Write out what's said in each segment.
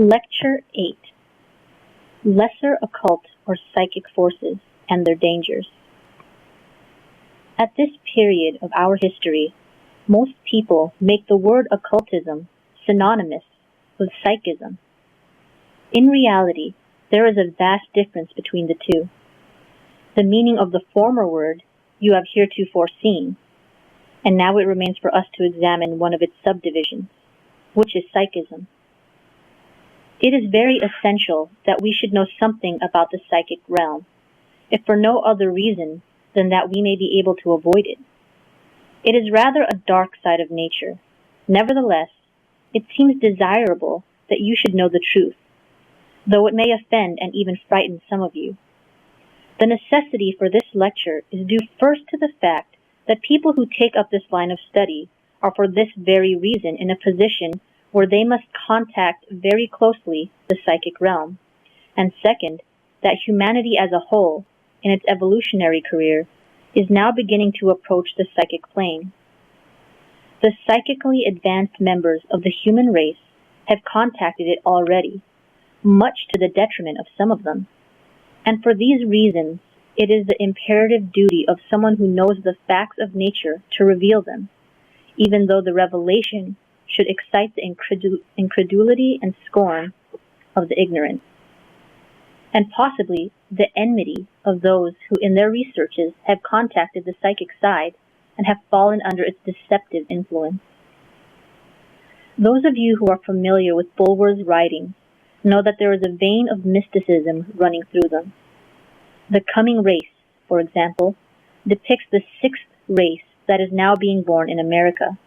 Lecture 8: Lesser Occult or Psychic Forces and Their Dangers. At this period of our history, most people make the word occultism synonymous with psychism. In reality, there is a vast difference between the two. The meaning of the former word you have heretofore seen, and now it remains for us to examine one of its subdivisions, which is psychism. It is very essential that we should know something about the psychic realm, if for no other reason than that we may be able to avoid it. It is rather a dark side of nature. Nevertheless, it seems desirable that you should know the truth, though it may offend and even frighten some of you. The necessity for this lecture is due first to the fact that people who take up this line of study are for this very reason in a position where they must contact very closely the psychic realm, and second, that humanity as a whole, in its evolutionary career, is now beginning to approach the psychic plane. The psychically advanced members of the human race have contacted it already, much to the detriment of some of them, and for these reasons, it is the imperative duty of someone who knows the facts of nature to reveal them, even though the revelation should excite the incredulity and scorn of the ignorant, and possibly the enmity of those who in their researches have contacted the psychic side and have fallen under its deceptive influence. Those of you who are familiar with Bulwer's writings know that there is a vein of mysticism running through them. The Coming Race, for example, depicts the sixth race that is now being born in America,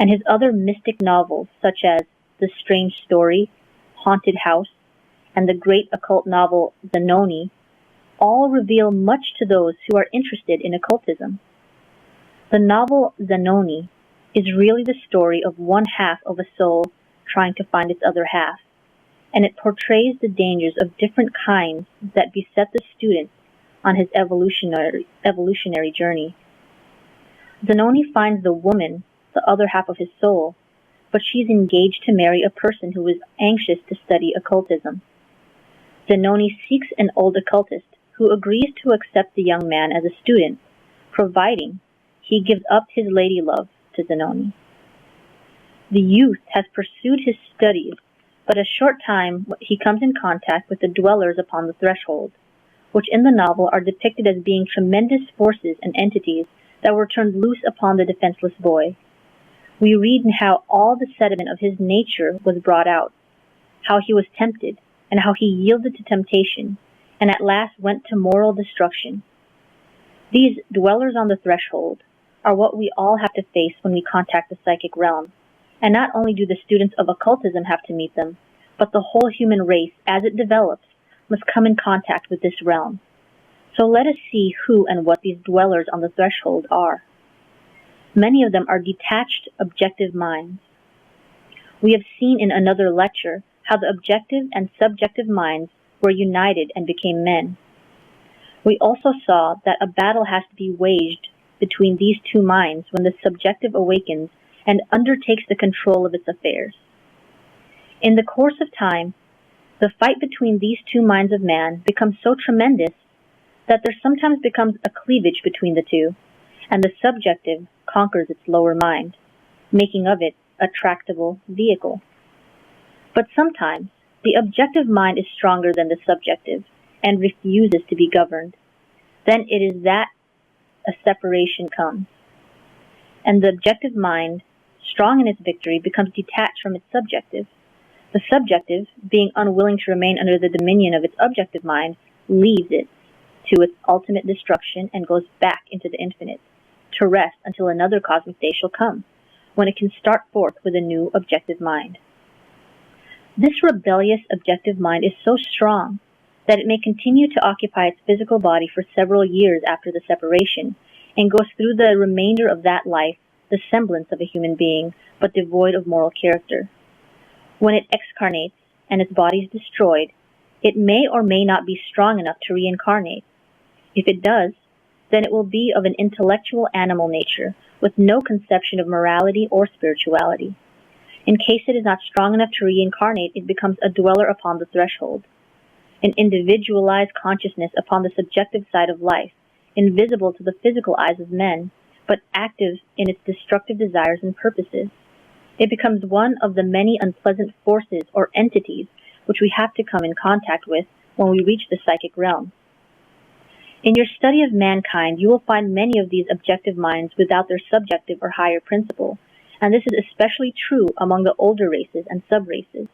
and his other mystic novels such as The Strange Story, Haunted House, and the great occult novel Zanoni all reveal much to those who are interested in occultism. The novel Zanoni is really the story of one half of a soul trying to find its other half, and it portrays the dangers of different kinds that beset the student on his evolutionary journey. Zanoni finds the woman, the other half of his soul, but she's engaged to marry a person who is anxious to study occultism. Zanoni seeks an old occultist who agrees to accept the young man as a student, providing he gives up his lady love to Zanoni. The youth has pursued his studies, but a short time he comes in contact with the dwellers upon the threshold, which in the novel are depicted as being tremendous forces and entities that were turned loose upon the defenseless boy. We read in how all the sediment of his nature was brought out, how he was tempted, and how he yielded to temptation, and at last went to moral destruction. These dwellers on the threshold are what we all have to face when we contact the psychic realm, and not only do the students of occultism have to meet them, but the whole human race, as it develops, must come in contact with this realm. So let us see who and what these dwellers on the threshold are. Many of them are detached, objective minds. We have seen in another lecture how the objective and subjective minds were united and became men. We also saw that a battle has to be waged between these two minds when the subjective awakens and undertakes the control of its affairs. In the course of time, the fight between these two minds of man becomes so tremendous that there sometimes becomes a cleavage between the two, and the subjective conquers its lower mind, making of it a tractable vehicle. But sometimes the objective mind is stronger than the subjective and refuses to be governed. Then it is that a separation comes, and the objective mind, strong in its victory, becomes detached from its subjective. The subjective, being unwilling to remain under the dominion of its objective mind, leaves it to its ultimate destruction and goes back into the infinite, to rest until another cosmic day shall come, when it can start forth with a new objective mind. This rebellious objective mind is so strong that it may continue to occupy its physical body for several years after the separation, and goes through the remainder of that life the semblance of a human being, but devoid of moral character. When it excarnates and its body is destroyed, it may or may not be strong enough to reincarnate. If it does, then it will be of an intellectual animal nature, with no conception of morality or spirituality. In case it is not strong enough to reincarnate, it becomes a dweller upon the threshold, an individualized consciousness upon the subjective side of life, invisible to the physical eyes of men, but active in its destructive desires and purposes. It becomes one of the many unpleasant forces or entities which we have to come in contact with when we reach the psychic realm. In your study of mankind, you will find many of these objective minds without their subjective or higher principle, and this is especially true among the older races and sub-races.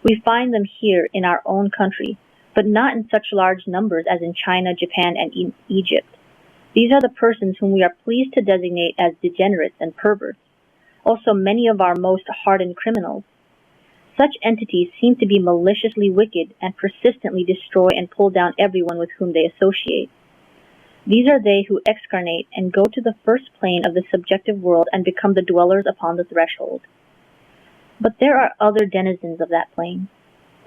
We find them here in our own country, but not in such large numbers as in China, Japan, and Egypt. These are the persons whom we are pleased to designate as degenerates and perverts, also many of our most hardened criminals. Such entities seem to be maliciously wicked and persistently destroy and pull down everyone with whom they associate. These are they who excarnate and go to the first plane of the subjective world and become the dwellers upon the threshold. But there are other denizens of that plane.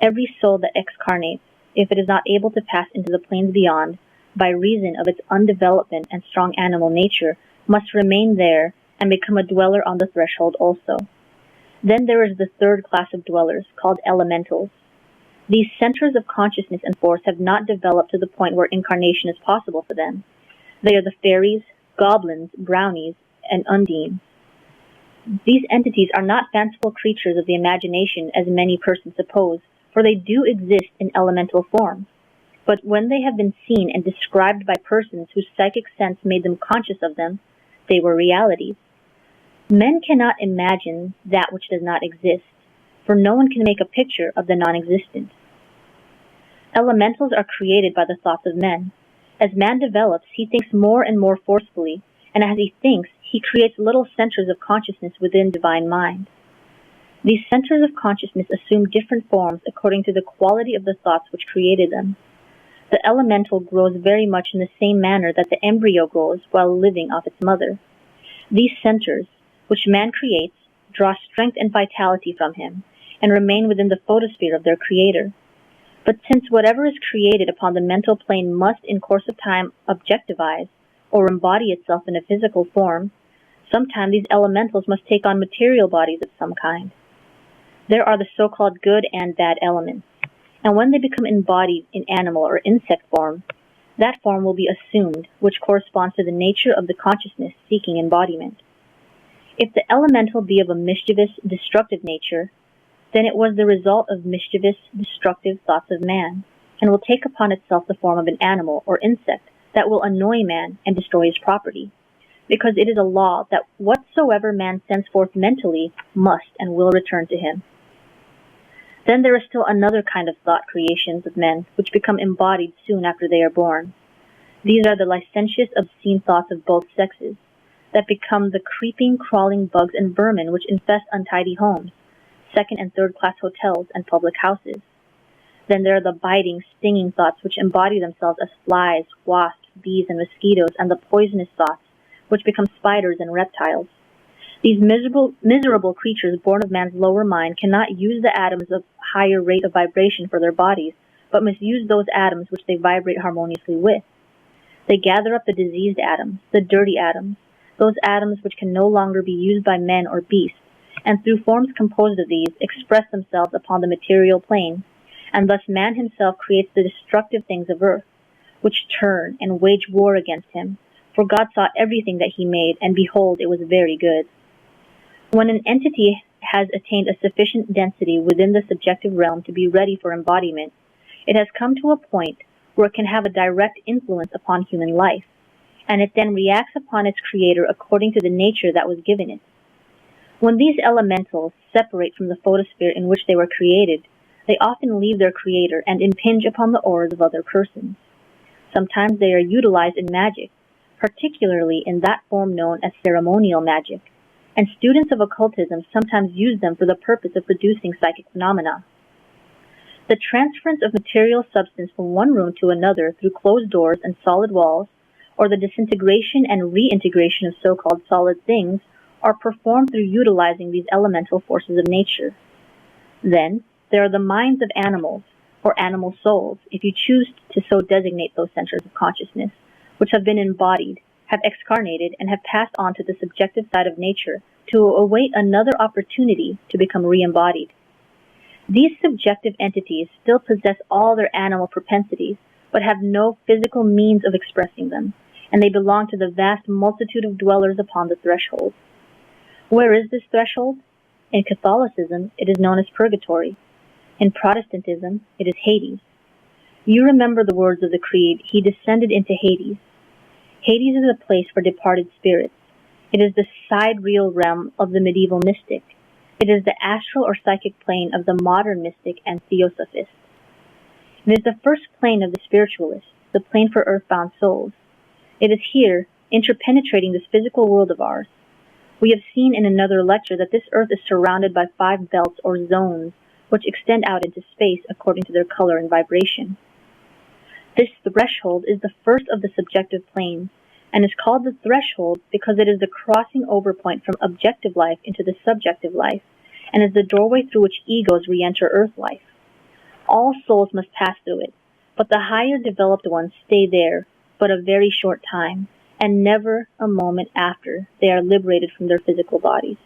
Every soul that excarnates, if it is not able to pass into the planes beyond, by reason of its undevelopment and strong animal nature, must remain there and become a dweller on the threshold also. Then there is the third class of dwellers, called elementals. These centers of consciousness and force have not developed to the point where incarnation is possible for them. They are the fairies, goblins, brownies, and undines. These entities are not fanciful creatures of the imagination, as many persons suppose, for they do exist in elemental form. But when they have been seen and described by persons whose psychic sense made them conscious of them, they were realities. Men cannot imagine that which does not exist, for no one can make a picture of the non-existent. Elementals are created by the thoughts of men. As man develops, he thinks more and more forcefully, and as he thinks, he creates little centers of consciousness within divine mind. These centers of consciousness assume different forms according to the quality of the thoughts which created them. The elemental grows very much in the same manner that the embryo grows while living off its mother. These centers, which man creates, draw strength and vitality from him, and remain within the photosphere of their creator. But since whatever is created upon the mental plane must in course of time objectivize, or embody itself in a physical form, sometimes these elementals must take on material bodies of some kind. There are the so-called good and bad elements, and when they become embodied in animal or insect form, that form will be assumed, which corresponds to the nature of the consciousness seeking embodiment. If the elemental be of a mischievous, destructive nature, then it was the result of mischievous, destructive thoughts of man, and will take upon itself the form of an animal or insect that will annoy man and destroy his property, because it is a law that whatsoever man sends forth mentally must and will return to him. Then there is still another kind of thought creations of men, which become embodied soon after they are born. These are the licentious, obscene thoughts of both sexes, that become the creeping, crawling bugs and vermin which infest untidy homes, second and third class hotels, and public houses. Then there are the biting, stinging thoughts which embody themselves as flies, wasps, bees, and mosquitoes, and the poisonous thoughts which become spiders and reptiles. These miserable creatures born of man's lower mind cannot use the atoms of higher rate of vibration for their bodies, but must use those atoms which they vibrate harmoniously with. They gather up the diseased atoms, the dirty atoms, those atoms which can no longer be used by men or beasts, and through forms composed of these express themselves upon the material plane, and thus man himself creates the destructive things of earth, which turn and wage war against him, for God saw everything that he made, and behold, it was very good. When an entity has attained a sufficient density within the subjective realm to be ready for embodiment, it has come to a point where it can have a direct influence upon human life, and it then reacts upon its creator according to the nature that was given it. When these elementals separate from the photosphere in which they were created, they often leave their creator and impinge upon the auras of other persons. Sometimes they are utilized in magic, particularly in that form known as ceremonial magic, and students of occultism sometimes use them for the purpose of producing psychic phenomena. The transference of material substance from one room to another through closed doors and solid walls, or the disintegration and reintegration of so-called solid things, are performed through utilizing these elemental forces of nature. Then, there are the minds of animals, or animal souls, if you choose to so designate those centers of consciousness, which have been embodied, have excarnated and have passed on to the subjective side of nature to await another opportunity to become re-embodied. These subjective entities still possess all their animal propensities, but have no physical means of expressing them, and they belong to the vast multitude of dwellers upon the threshold. Where is this threshold? In Catholicism, it is known as purgatory. In Protestantism, it is Hades. You remember the words of the Creed, "He descended into Hades." Hades is a place for departed spirits. It is the sidereal realm of the medieval mystic. It is the astral or psychic plane of the modern mystic and theosophist. It is the first plane of the spiritualist, the plane for earthbound souls. It is here, interpenetrating this physical world of ours. We have seen in another lecture that this earth is surrounded by 5 belts or zones, which extend out into space according to their color and vibration. This threshold is the first of the subjective planes, and is called the threshold because it is the crossing over point from objective life into the subjective life, and is the doorway through which egos re-enter earth life. All souls must pass through it, but the higher developed ones stay there but a very short time, and never a moment after they are liberated from their physical bodies.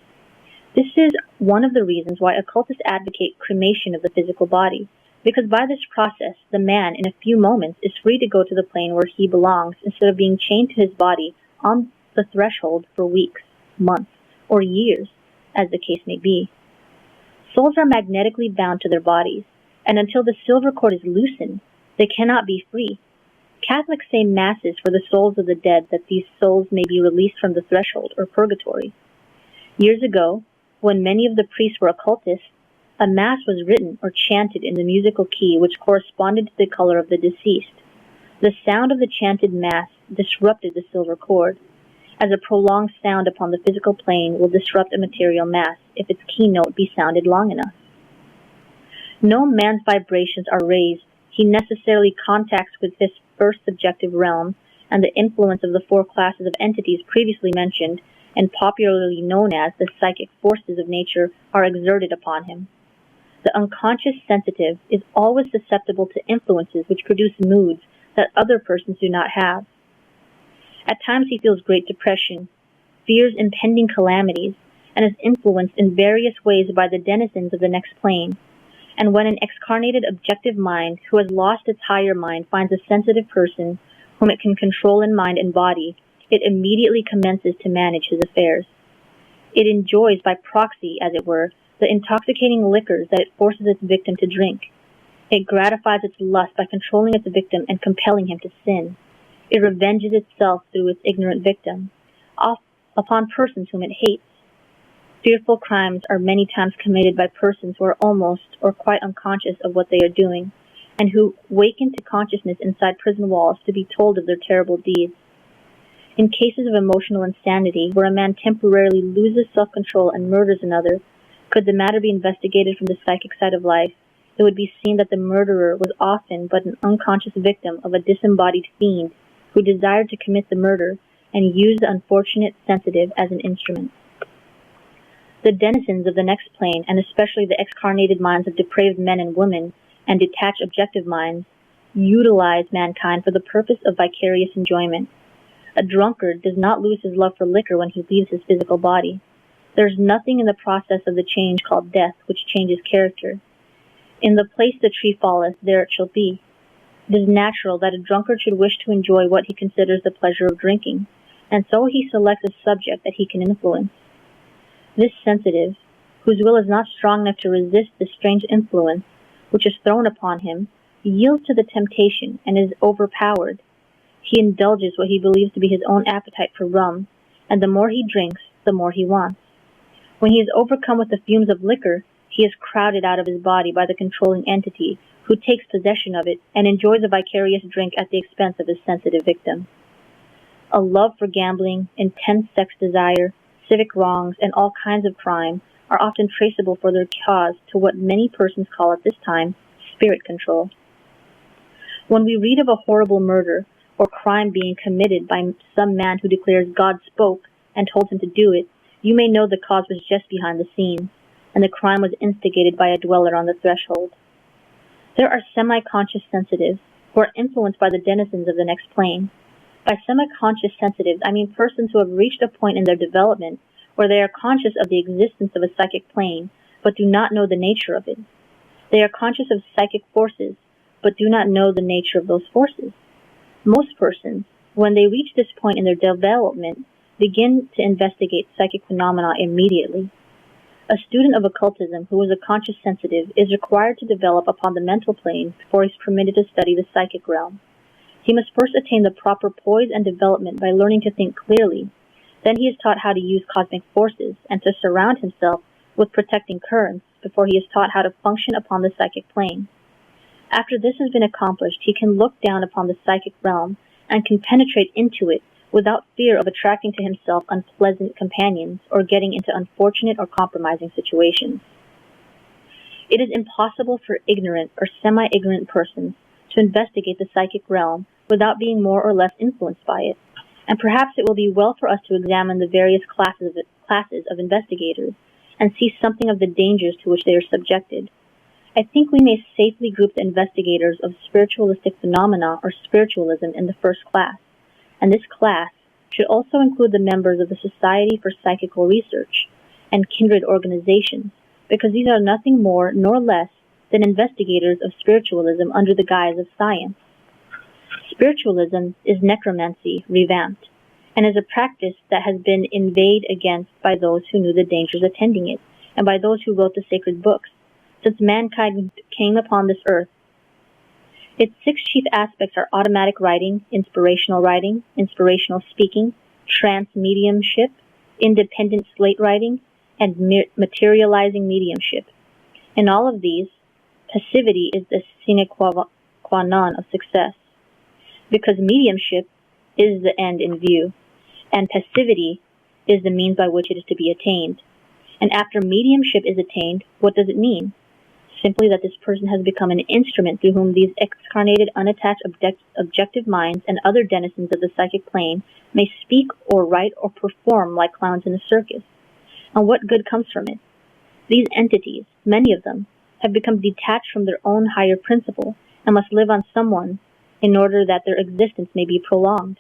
This is one of the reasons why occultists advocate cremation of the physical body, because by this process, the man in a few moments is free to go to the plane where he belongs instead of being chained to his body on the threshold for weeks, months, or years, as the case may be. Souls are magnetically bound to their bodies, and until the silver cord is loosened, they cannot be free. Catholics say masses for the souls of the dead that these souls may be released from the threshold or purgatory. Years ago, when many of the priests were occultists, a mass was written or chanted in the musical key which corresponded to the color of the deceased. The sound of the chanted mass disrupted the silver cord, as a prolonged sound upon the physical plane will disrupt a material mass if its keynote be sounded long enough. No man's vibrations are raised. He necessarily contacts with this first subjective realm, and the influence of the 4 classes of entities previously mentioned, and popularly known as the psychic forces of nature, are exerted upon him. The unconscious sensitive is always susceptible to influences which produce moods that other persons do not have. At times he feels great depression, fears impending calamities, and is influenced in various ways by the denizens of the next plane. And when an excarnated objective mind who has lost its higher mind finds a sensitive person whom it can control in mind and body, it immediately commences to manage his affairs. It enjoys by proxy, as it were, the intoxicating liquors that it forces its victim to drink. It gratifies its lust by controlling its victim and compelling him to sin. It revenges itself through its ignorant victim, upon persons whom it hates. Fearful crimes are many times committed by persons who are almost or quite unconscious of what they are doing, and who waken to consciousness inside prison walls to be told of their terrible deeds. In cases of emotional insanity, where a man temporarily loses self-control and murders another, could the matter be investigated from the psychic side of life, it would be seen that the murderer was often but an unconscious victim of a disembodied fiend who desired to commit the murder and used the unfortunate sensitive as an instrument. The denizens of the next plane, and especially the excarnated minds of depraved men and women and detached objective minds, utilize mankind for the purpose of vicarious enjoyment. A drunkard does not lose his love for liquor when he leaves his physical body. There is nothing in the process of the change called death which changes character. In the place the tree falleth, there it shall be. It is natural that a drunkard should wish to enjoy what he considers the pleasure of drinking, and so he selects a subject that he can influence. This sensitive, whose will is not strong enough to resist the strange influence which is thrown upon him, yields to the temptation and is overpowered. He indulges what he believes to be his own appetite for rum, and the more he drinks, the more he wants. When he is overcome with the fumes of liquor, he is crowded out of his body by the controlling entity, who takes possession of it and enjoys a vicarious drink at the expense of his sensitive victim. A love for gambling, intense sex desire, civic wrongs, and all kinds of crime are often traceable for their cause to what many persons call at this time spirit control. When we read of a horrible murder or crime being committed by some man who declares God spoke and told him to do it, you may know the cause was just behind the scenes, and the crime was instigated by a dweller on the threshold. There are semi-conscious sensitives who are influenced by the denizens of the next plane. By semi-conscious sensitives, I mean persons who have reached a point in their development where they are conscious of the existence of a psychic plane, but do not know the nature of it. They are conscious of psychic forces, but do not know the nature of those forces. Most persons, when they reach this point in their development, begin to investigate psychic phenomena immediately. A student of occultism who is a conscious sensitive is required to develop upon the mental plane before he is permitted to study the psychic realm. He must first attain the proper poise and development by learning to think clearly. Then he is taught how to use cosmic forces and to surround himself with protecting currents before he is taught how to function upon the psychic plane. After this has been accomplished, he can look down upon the psychic realm and can penetrate into it without fear of attracting to himself unpleasant companions or getting into unfortunate or compromising situations. It is impossible for ignorant or semi-ignorant persons to investigate the psychic realm without being more or less influenced by it, and perhaps it will be well for us to examine the various classes of investigators and see something of the dangers to which they are subjected. I think we may safely group the investigators of spiritualistic phenomena or spiritualism in the first class, and this class should also include the members of the Society for Psychical Research and kindred organizations, because these are nothing more nor less than investigators of spiritualism under the guise of science. Spiritualism is necromancy revamped, and is a practice that has been inveighed against by those who knew the dangers attending it, and by those who wrote the sacred books, since mankind came upon this earth. Its 6 chief aspects are automatic writing, inspirational speaking, trance mediumship, independent slate writing, and materializing mediumship. In all of these, passivity is the sine qua non of success, because mediumship is the end in view, and passivity is the means by which it is to be attained. And after mediumship is attained, what does it mean? Simply that this person has become an instrument through whom these excarnated, unattached, objective minds and other denizens of the psychic plane may speak or write or perform like clowns in a circus. And what good comes from it? These entities, many of them, have become detached from their own higher principle and must live on someone in order that their existence may be prolonged.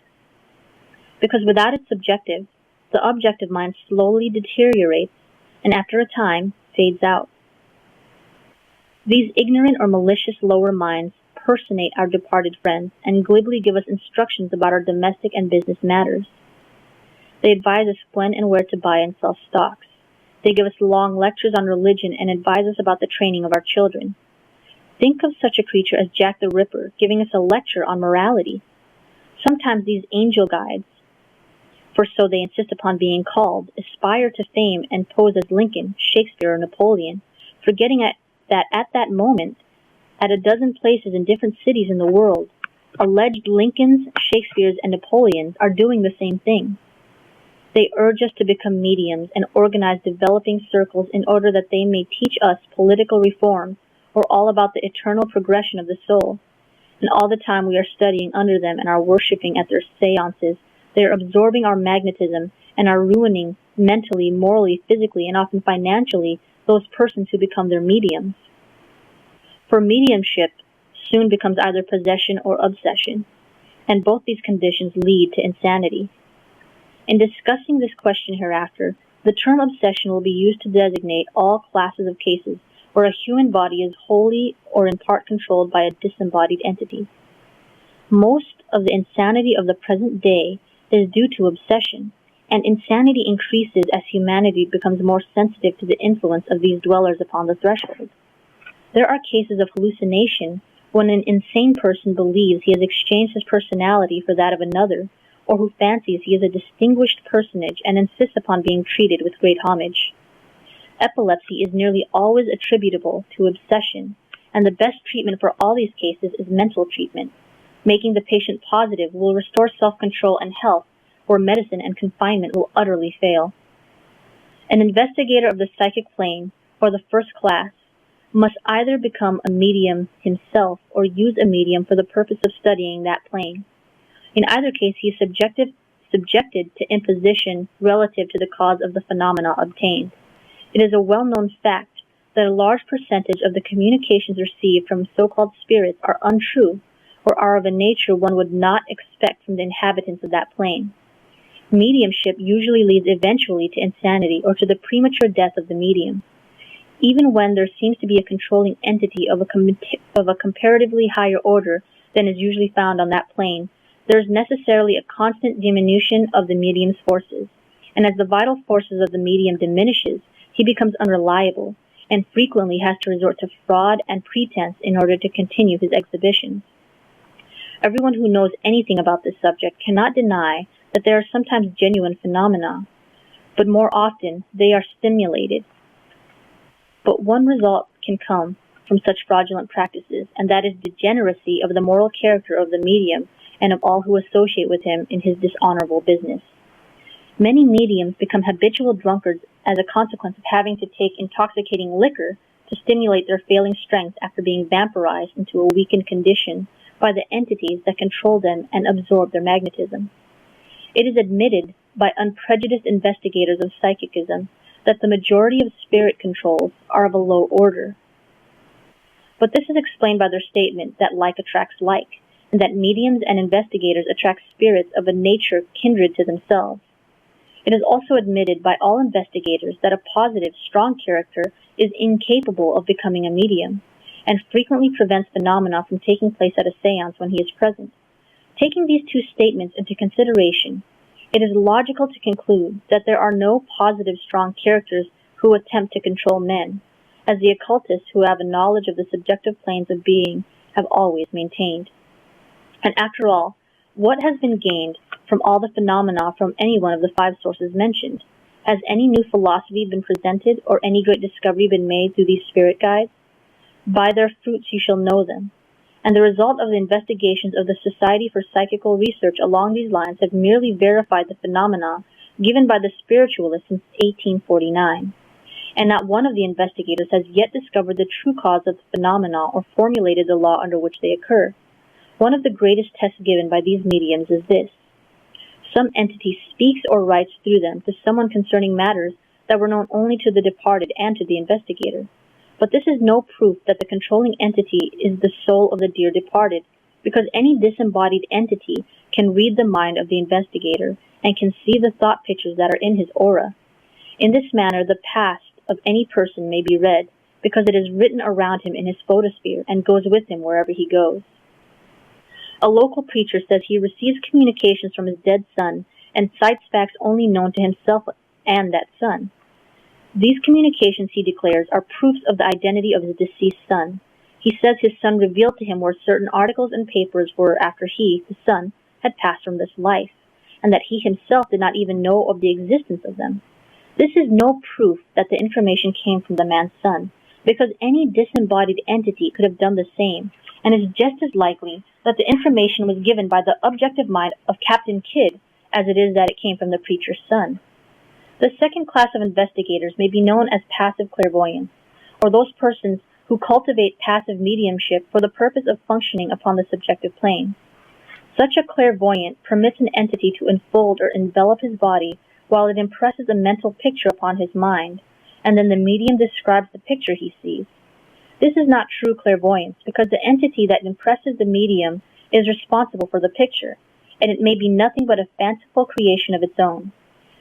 Because without its subjective, the objective mind slowly deteriorates and after a time fades out. These ignorant or malicious lower minds personate our departed friends and glibly give us instructions about our domestic and business matters. They advise us when and where to buy and sell stocks. They give us long lectures on religion and advise us about the training of our children. Think of such a creature as Jack the Ripper giving us a lecture on morality. Sometimes these angel guides, for so they insist upon being called, aspire to fame and pose as Lincoln, Shakespeare, or Napoleon, forgetting that at that moment, at a dozen places in different cities in the world, alleged Lincolns, Shakespeares, and Napoleons are doing the same thing. They urge us to become mediums and organize developing circles in order that they may teach us political reform or all about the eternal progression of the soul. And all the time we are studying under them and are worshipping at their seances, they are absorbing our magnetism and are ruining mentally, morally, physically, and often financially those persons who become their mediums. For mediumship soon becomes either possession or obsession, and both these conditions lead to insanity. In discussing this question hereafter, the term obsession will be used to designate all classes of cases where a human body is wholly or in part controlled by a disembodied entity. Most of the insanity of the present day is due to obsession, and insanity increases as humanity becomes more sensitive to the influence of these dwellers upon the threshold. There are cases of hallucination when an insane person believes he has exchanged his personality for that of another, or who fancies he is a distinguished personage and insists upon being treated with great homage. Epilepsy is nearly always attributable to obsession, and the best treatment for all these cases is mental treatment. Making the patient positive will restore self-control and health, where medicine and confinement will utterly fail. An investigator of the psychic plane, or the first class, must either become a medium himself or use a medium for the purpose of studying that plane. In either case, he is subjected to imposition relative to the cause of the phenomena obtained. It is a well-known fact that a large percentage of the communications received from so-called spirits are untrue, or are of a nature one would not expect from the inhabitants of that plane. Mediumship usually leads eventually to insanity or to the premature death of the medium. Even when there seems to be a controlling entity of a comparatively higher order than is usually found on that plane, there is necessarily a constant diminution of the medium's forces, and as the vital forces of the medium diminishes, he becomes unreliable, and frequently has to resort to fraud and pretense in order to continue his exhibitions. Everyone who knows anything about this subject cannot deny that there are sometimes genuine phenomena, but more often they are stimulated. But one result can come from such fraudulent practices, and that is degeneracy of the moral character of the medium and of all who associate with him in his dishonorable business. Many mediums become habitual drunkards as a consequence of having to take intoxicating liquor to stimulate their failing strength after being vampirized into a weakened condition by the entities that control them and absorb their magnetism. It is admitted by unprejudiced investigators of psychism that the majority of spirit controls are of a low order. But this is explained by their statement that like attracts like, and that mediums and investigators attract spirits of a nature kindred to themselves. It is also admitted by all investigators that a positive, strong character is incapable of becoming a medium, and frequently prevents phenomena from taking place at a séance when he is present. Taking these two statements into consideration, it is logical to conclude that there are no positive, strong characters who attempt to control men, as the occultists who have a knowledge of the subjective planes of being have always maintained. And after all, what has been gained from all the phenomena from any one of the five sources mentioned? Has any new philosophy been presented, or any great discovery been made through these spirit guides? By their fruits you shall know them. And the result of the investigations of the Society for Psychical Research along these lines have merely verified the phenomena given by the spiritualists since 1849. And not one of the investigators has yet discovered the true cause of the phenomena or formulated the law under which they occur. One of the greatest tests given by these mediums is this: some entity speaks or writes through them to someone concerning matters that were known only to the departed and to the investigator. But this is no proof that the controlling entity is the soul of the dear departed, because any disembodied entity can read the mind of the investigator and can see the thought pictures that are in his aura. In this manner, the past of any person may be read, because it is written around him in his photosphere and goes with him wherever he goes. A local preacher says he receives communications from his dead son and cites facts only known to himself and that son. These communications, he declares, are proofs of the identity of his deceased son. He says his son revealed to him where certain articles and papers were after he, the son, had passed from this life, and that he himself did not even know of the existence of them. This is no proof that the information came from the man's son, because any disembodied entity could have done the same, and is just as likely that the information was given by the objective mind of Captain Kidd as it is that it came from the preacher's son. The second class of investigators may be known as passive clairvoyants, or those persons who cultivate passive mediumship for the purpose of functioning upon the subjective plane. Such a clairvoyant permits an entity to enfold or envelop his body while it impresses a mental picture upon his mind, and then the medium describes the picture he sees. This is not true clairvoyance, because the entity that impresses the medium is responsible for the picture, and it may be nothing but a fanciful creation of its own.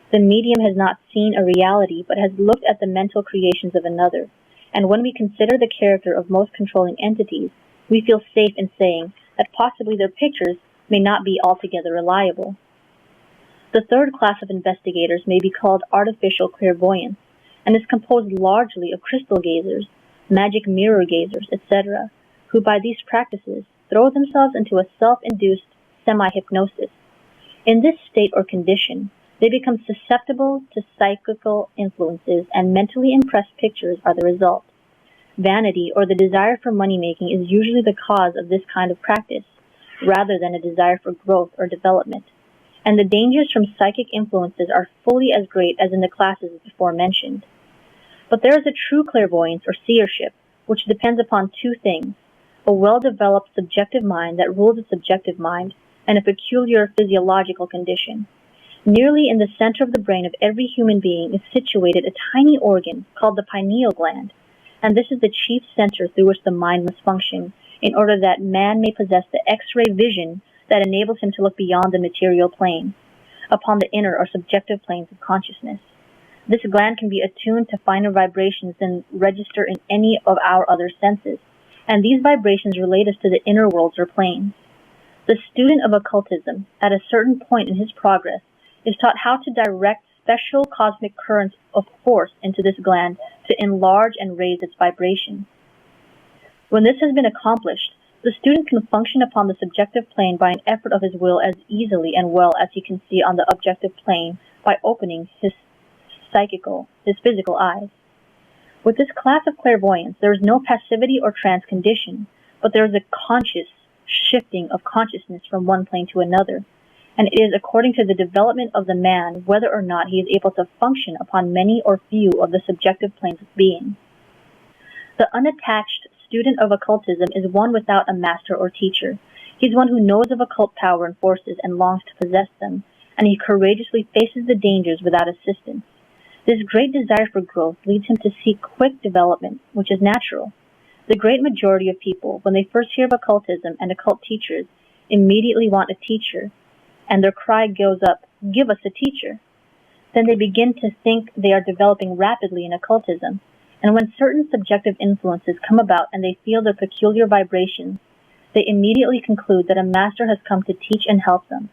The medium has not seen a reality, but has looked at the mental creations of another, and when we consider the character of most controlling entities, we feel safe in saying that possibly their pictures may not be altogether reliable. The third class of investigators may be called artificial clairvoyants, and is composed largely of crystal gazers, magic mirror gazers, etc., who by these practices throw themselves into a self-induced semi-hypnosis. In this state or condition, they become susceptible to psychical influences, and mentally impressed pictures are the result. Vanity, or the desire for money-making, is usually the cause of this kind of practice, rather than a desire for growth or development. And the dangers from psychic influences are fully as great as in the classes before mentioned. But there is a true clairvoyance or seership, which depends upon two things: a well-developed subjective mind that rules the subjective mind, and a peculiar physiological condition. Nearly in the center of the brain of every human being is situated a tiny organ called the pineal gland, and this is the chief center through which the mind must function, in order that man may possess the X-ray vision that enables him to look beyond the material plane, upon the inner or subjective planes of consciousness. This gland can be attuned to finer vibrations than register in any of our other senses, and these vibrations relate us to the inner worlds or planes. The student of occultism, at a certain point in his progress, is taught how to direct special cosmic currents of force into this gland to enlarge and raise its vibrations. When this has been accomplished, the student can function upon the subjective plane by an effort of his will as easily and well as he can see on the objective plane by opening his physical eyes. With this class of clairvoyance, there is no passivity or trance condition, but there is a conscious shifting of consciousness from one plane to another, and it is according to the development of the man whether or not he is able to function upon many or few of the subjective planes of being. The unattached student of occultism is one without a master or teacher. He is one who knows of occult power and forces and longs to possess them, and he courageously faces the dangers without assistance. This great desire for growth leads him to seek quick development, which is natural. The great majority of people, when they first hear of occultism and occult teachers, immediately want a teacher, and their cry goes up, "Give us a teacher." Then they begin to think they are developing rapidly in occultism, and when certain subjective influences come about and they feel their peculiar vibrations, they immediately conclude that a master has come to teach and help them.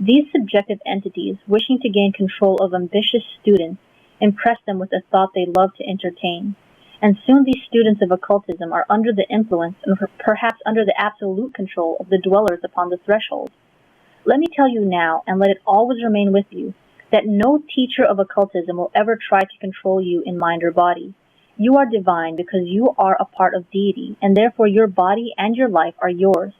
These subjective entities, wishing to gain control of ambitious students, impress them with a thought they love to entertain, and soon these students of occultism are under the influence and perhaps under the absolute control of the dwellers upon the threshold. Let me tell you now, and let it always remain with you, that no teacher of occultism will ever try to control you in mind or body. You are divine because you are a part of deity, and therefore your body and your life are yours.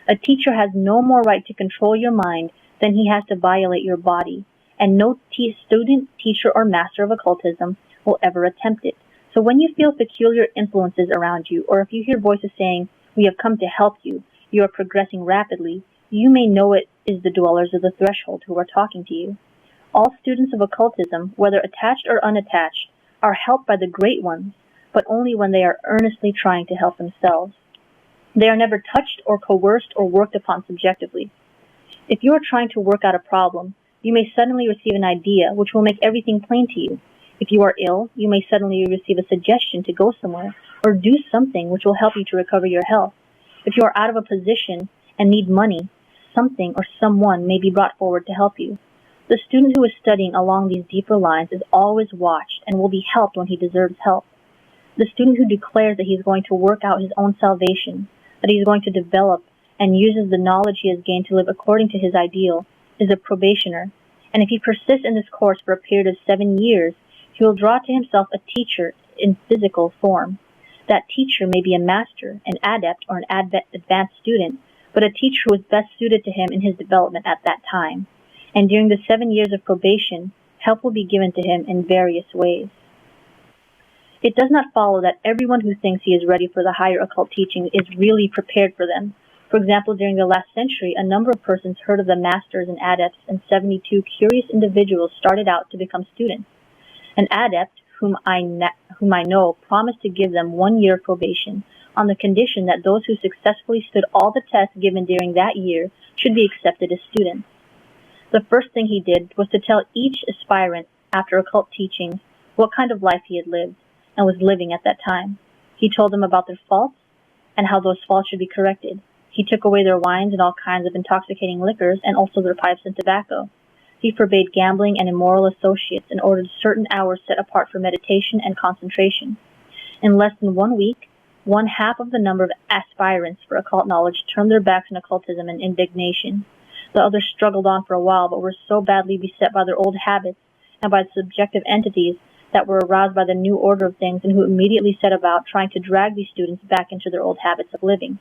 A teacher has no more right to control your mind than he has to violate your body, and no student, teacher, or master of occultism will ever attempt it. So when you feel peculiar influences around you, or if you hear voices saying, "We have come to help you, you are progressing rapidly," you may know it is the dwellers of the threshold who are talking to you. All students of occultism, whether attached or unattached, are helped by the great ones, but only when they are earnestly trying to help themselves. They are never touched or coerced or worked upon subjectively. If you are trying to work out a problem, you may suddenly receive an idea which will make everything plain to you. If you are ill, you may suddenly receive a suggestion to go somewhere or do something which will help you to recover your health. If you are out of a position and need money, something or someone may be brought forward to help you. The student who is studying along these deeper lines is always watched and will be helped when he deserves help. The student who declares that he is going to work out his own salvation, that he is going to develop and uses the knowledge he has gained to live according to his ideal, is a probationer, and if he persists in this course for a period of 7 years, he will draw to himself a teacher in physical form. That teacher may be a master, an adept, or an advanced student, but a teacher who is best suited to him in his development at that time. And during the 7 years of probation, help will be given to him in various ways. It does not follow that everyone who thinks he is ready for the higher occult teaching is really prepared for them. For example, during the last century, a number of persons heard of the masters and adepts, and 72 curious individuals started out to become students. An adept, whom I know, promised to give them 1 year probation on the condition that those who successfully stood all the tests given during that year should be accepted as students. The first thing he did was to tell each aspirant, after occult teachings, what kind of life he had lived and was living at that time. He told them about their faults and how those faults should be corrected. He took away their wines and all kinds of intoxicating liquors, and also their pipes and tobacco. He forbade gambling and immoral associates and ordered certain hours set apart for meditation and concentration. In less than 1 week, 1/2 of the number of aspirants for occult knowledge turned their backs on occultism in indignation. The others struggled on for a while, but were so badly beset by their old habits and by the subjective entities that were aroused by the new order of things, and who immediately set about trying to drag these students back into their old habits of living,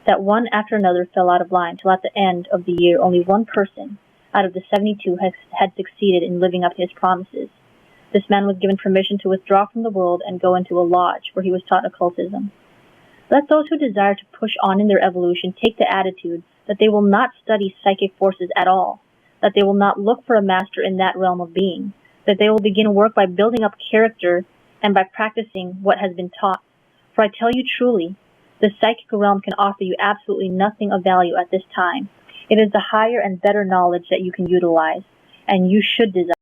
that one after another fell out of line, till at the end of the year only one person out of the 72 had succeeded in living up to his promises. This man was given permission to withdraw from the world and go into a lodge where he was taught occultism. Let those who desire to push on in their evolution take the attitude that they will not study psychic forces at all, that they will not look for a master in that realm of being, that they will begin work by building up character and by practicing what has been taught. For I tell you truly, The psychic realm can offer you absolutely nothing of value at this time. It is the higher and better knowledge that you can utilize, and you should desire.